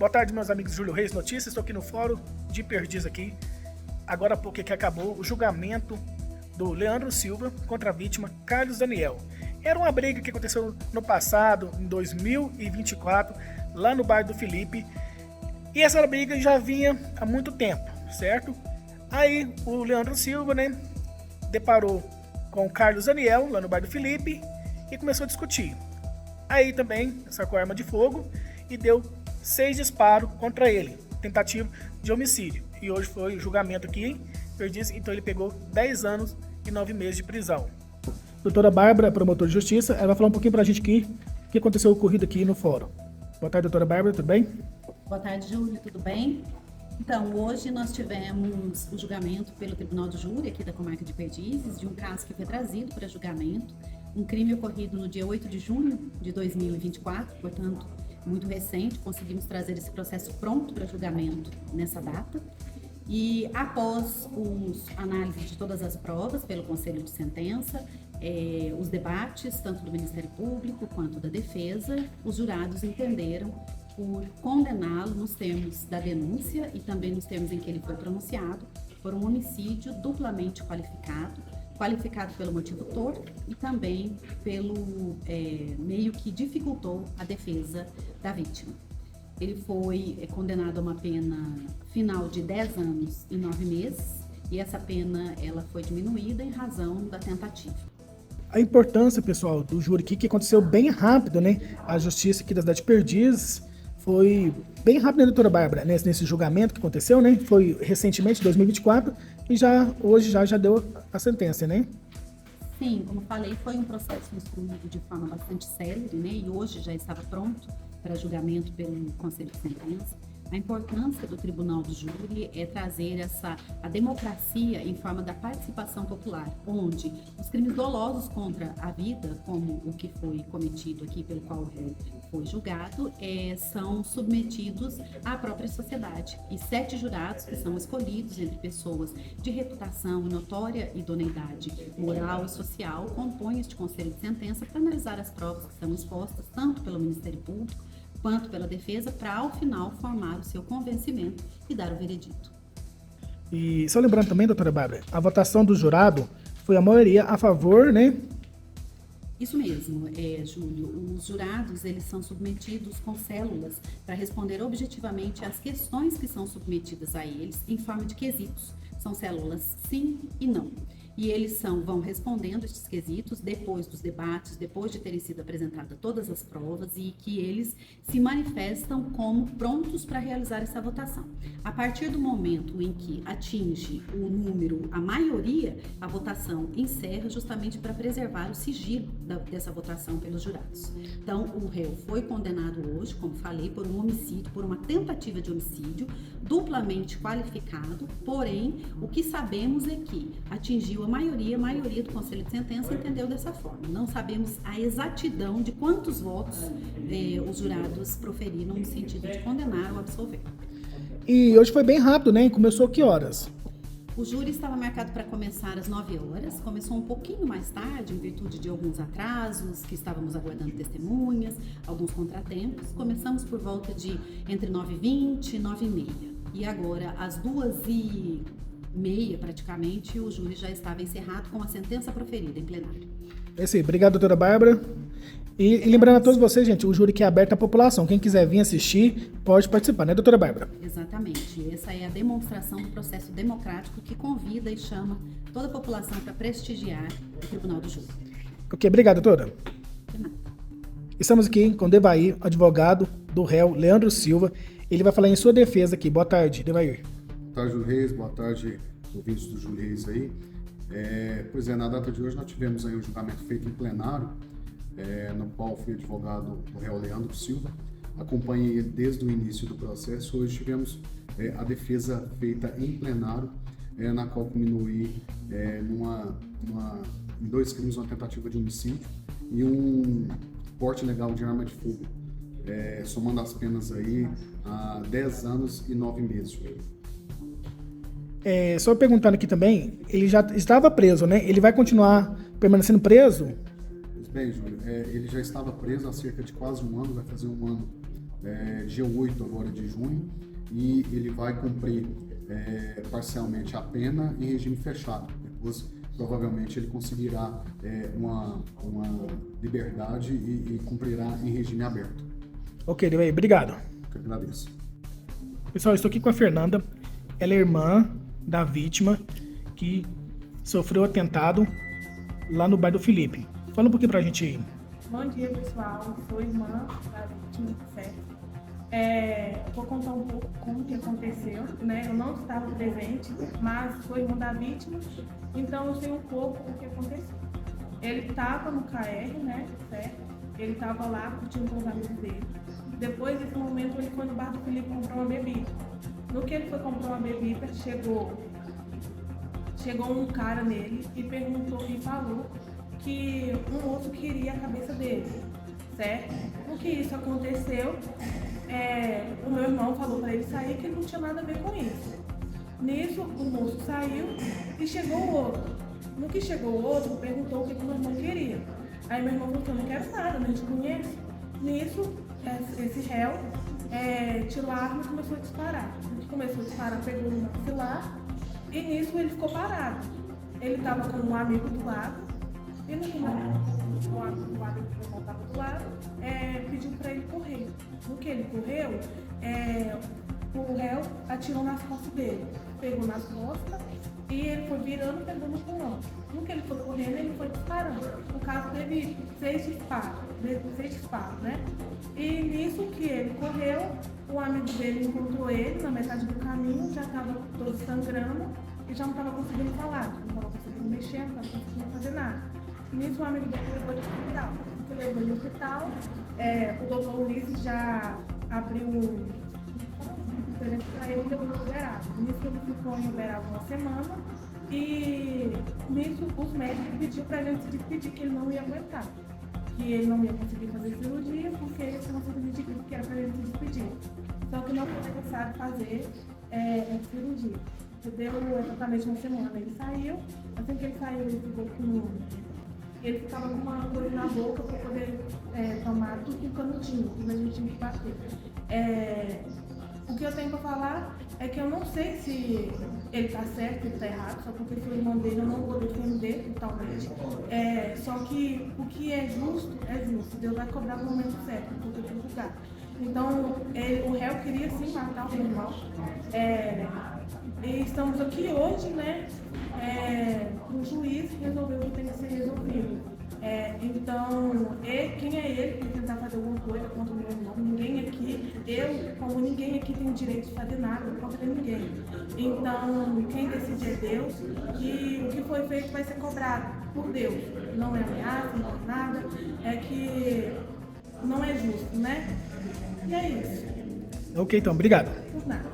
Boa tarde, meus amigos. Júlio Reis Notícias. Estou aqui no Fórum de Perdiz aqui. Agora há pouco que acabou o julgamento do Leandro Silva contra a vítima Carlos Daniel. Era uma briga que aconteceu no passado, em 2024, lá no bairro do Felipe. E essa briga já vinha há muito tempo, certo? Aí o Leandro Silva, deparou com o Carlos Daniel, lá no bairro do Felipe, e começou a discutir. Aí também sacou a arma de fogo e deu 6 disparos contra ele, tentativa de homicídio. E hoje foi o julgamento aqui em Perdiz, então ele pegou 10 anos e 9 meses de prisão. Doutora Bárbara, promotora de justiça, ela vai falar um pouquinho pra gente aqui o que aconteceu ocorrido aqui no fórum. Boa tarde, doutora Bárbara, tudo bem? Boa tarde, Júlio, tudo bem? Então, hoje nós tivemos o julgamento pelo Tribunal do Júri aqui da comarca de Perdizes, de um caso que foi trazido para julgamento, um crime ocorrido no dia 8 de junho de 2024, portanto, muito recente. Conseguimos trazer esse processo pronto para julgamento nessa data. E após a análise de todas as provas pelo Conselho de Sentença, os debates, tanto do Ministério Público quanto da Defesa, os jurados entenderam por condená-lo nos termos da denúncia e também nos termos em que ele foi pronunciado por um homicídio duplamente qualificado pelo motivo torpe e também pelo meio que dificultou a defesa da vítima. Ele foi condenado a uma pena final de 10 anos e 9 meses e essa pena ela foi diminuída em razão da tentativa. A importância, pessoal, do júri aqui, que aconteceu bem rápido, A justiça aqui da cidade de Perdiz foi bem rápido, doutora Bárbara, nesse julgamento que aconteceu, Foi recentemente, 2024, e hoje já deu a sentença, Sim, como falei, foi um processo instruído de forma bastante célere, E hoje já estava pronto para julgamento pelo Conselho de Sentença. A importância do Tribunal do Júri é trazer a democracia em forma da participação popular, onde os crimes dolosos contra a vida, como o que foi cometido aqui, pelo qual o réu foi julgado, são submetidos à própria sociedade. E 7 jurados que são escolhidos entre pessoas de reputação e notória idoneidade moral e social compõem este Conselho de Sentença para analisar as provas que são expostas tanto pelo Ministério Público quanto pela defesa, para ao final formar o seu convencimento e dar o veredito. E só lembrando também, doutora Bárbara, a votação do jurado foi a maioria a favor, Isso mesmo, Júlio. Os jurados, eles são submetidos com células para responder objetivamente às questões que são submetidas a eles em forma de quesitos. São células sim e não. E eles vão respondendo estes quesitos depois dos debates, depois de terem sido apresentadas todas as provas e que eles se manifestam como prontos para realizar essa votação. A partir do momento em que atinge o número, a maioria, a votação encerra justamente para preservar o sigilo dessa votação pelos jurados. Então, o réu foi condenado hoje, como falei, por um homicídio, por uma tentativa de homicídio, duplamente qualificado, porém, o que sabemos é que atingiu a maioria do Conselho de Sentença entendeu dessa forma. Não sabemos a exatidão de quantos votos os jurados proferiram no sentido de condenar ou absolver. E hoje foi bem rápido, Começou que horas? O júri estava marcado para começar às 9 horas, começou um pouquinho mais tarde, em virtude de alguns atrasos, que estávamos aguardando testemunhas, alguns contratempos. Começamos por volta de entre 9h20 e 9h30. E agora, às 2h30, praticamente, o júri já estava encerrado com a sentença proferida em plenário. É isso aí. Obrigado, doutora Bárbara. E lembrando a todos vocês, gente, o júri que é aberto à população. Quem quiser vir assistir, pode participar, doutora Bárbara? Exatamente. Essa é a demonstração do processo democrático que convida e chama toda a população para prestigiar o Tribunal do Júri. Ok, obrigado, doutora. De nada. Estamos aqui com o Devair, advogado do réu Leandro Silva. Ele vai falar em sua defesa aqui. Boa tarde, Devair. Boa tarde, Júlio Reis. Boa tarde, ouvintes do Júlio Reis aí. Pois é, na data de hoje nós tivemos aí um julgamento feito em plenário, no qual fui advogado do réu Leandro Silva. Acompanhei ele desde o início do processo. Hoje tivemos a defesa feita em plenário, na qual culminou em 2 crimes, uma tentativa de homicídio e um porte ilegal de arma de fogo, somando as penas aí a 10 anos e 9 meses. Só perguntando aqui também, ele já estava preso, Ele vai continuar permanecendo preso? Bem, Júlio, ele já estava preso há cerca de quase um ano, vai fazer um ano dia 8 agora de junho, e ele vai cumprir parcialmente a pena em regime fechado. Depois, provavelmente, ele conseguirá uma liberdade e cumprirá em regime aberto. Ok, Dewey, obrigado. Eu que agradeço. Pessoal, estou aqui com a Fernanda. Ela é irmã da vítima que sofreu atentado lá no bairro do Felipe. Fala um pouquinho pra gente aí. Bom dia, pessoal. Sou irmã da vítima, certo? Vou contar um pouco como que aconteceu, né? Eu não estava presente, mas sou irmã da vítima, então eu sei um pouco do que aconteceu. Ele estava no KR, né? Certo? Ele estava lá curtindo com os amigos dele. Depois desse momento, ele foi no bar do Felipe comprar uma bebida. No que ele foi comprar uma bebida, chegou um cara nele e perguntou e falou que um moço queria a cabeça dele, certo? O que isso aconteceu, o meu irmão falou para ele sair, que ele não tinha nada a ver com isso. Nisso, o moço saiu e chegou o outro. No que chegou o outro, perguntou o que o meu irmão queria. Aí meu irmão falou: eu não quero nada, não te conheço. Nisso, esse réu tirou a arma e começou a disparar. Ele começou a disparar, pegou no maxilar, e nisso ele ficou parado. Ele estava com um amigo do lado, e no final, o amigo que estava do lado pediu para ele correr. No que ele correu, o réu atirou nas costas dele, pegou nas costas e ele foi virando e pegou no pulmão. No que ele foi correndo, ele foi disparando. No caso, teve 6 disparos, né? E nisso que ele correu, o amigo dele encontrou ele na metade do caminho, já estava todo sangrando e já não estava conseguindo falar, não estava conseguindo mexer, não estava conseguindo fazer nada. Nisso, o amigo dele levou ele para o hospital. Ele levou ele no hospital, o doutor Ulisses já abriu para ele deu liberado. Nisso ele ficou em Uberaba uma semana e nisso os médicos pediram para ele se despedir, que ele não ia aguentar, que ele não ia conseguir fazer cirurgia porque ele não se despedir, que era para ele se despedir. Só que não foi necessário fazer cirurgia. Deu exatamente uma semana. Ele saiu, assim que ele saiu, ele ficava com uma coisa na boca para poder tomar tudo com canudinho, que a gente tinha que bater. O que eu tenho para falar é que eu não sei se ele está certo, ele está errado, só porque foi irmão dele, eu não vou defender totalmente. Só que o que é justo, é justo. Deus vai cobrar no momento certo, no que eu tenho que julgar. Então, o réu queria sim matar o meu irmão. E estamos aqui hoje, né? O juiz resolveu o que tem que ser resolvido. Então, quem é ele para tentar fazer alguma coisa contra o meu irmão? Ninguém aqui, como ninguém aqui tem o direito de fazer nada contra ninguém. Então, quem decide é Deus, e o que foi feito vai ser cobrado por Deus. Não é ameaça, não é nada, é que não é justo, né? E é isso. Ok, então, obrigado. Por nada.